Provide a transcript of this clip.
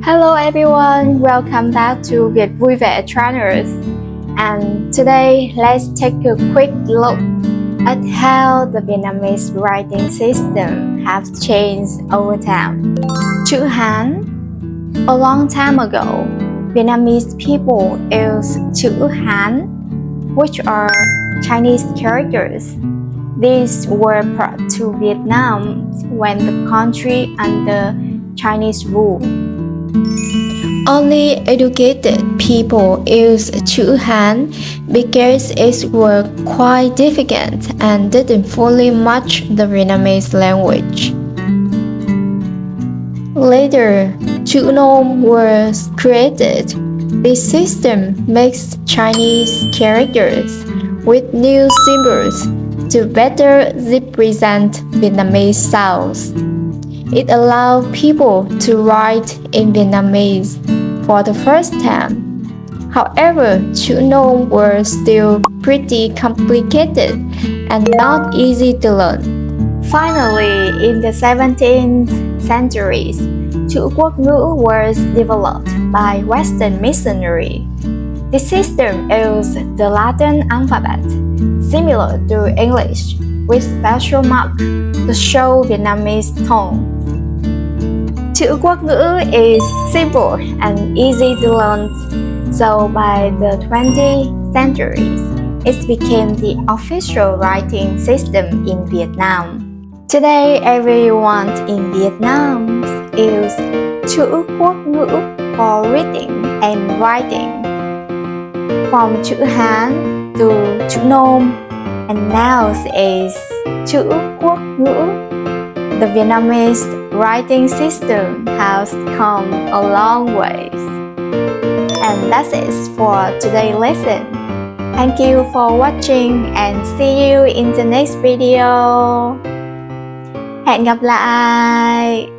Hello everyone, welcome back to Vietvuive channels. And today, let's take a quick look at how the Vietnamese writing system has changed over time. Chữ Hán. A long time ago, Vietnamese people used chữ Hán, which are Chinese characters. These were brought to Vietnam when the country under Chinese rule. Only educated people used chữ Hán because it was quite difficult and didn't fully match the Vietnamese language. Later, chữ Nôm was created. This system mixed Chinese characters with new symbols to better represent Vietnamese sounds. It allowed people to write in Vietnamese for the first time. However, chữ Nôm were still pretty complicated and not easy to learn. Finally, in the 17th century, chữ Quốc ngữ was developed by Western missionaries. The system used the Latin alphabet, similar to English, with special marks to show Vietnamese tone. Chữ Quốc ngữ is simple and easy to learn, so by the 20th century, it became the official writing system in Vietnam. Today, everyone in Vietnam uses chữ Quốc ngữ for reading and writing. From chữ Hán to chữ Nôm, and now is chữ Quốc ngữ. The Vietnamese writing system has come a long way. And that's it for today's lesson. Thank you for watching and see you in the next video. Hẹn gặp lại!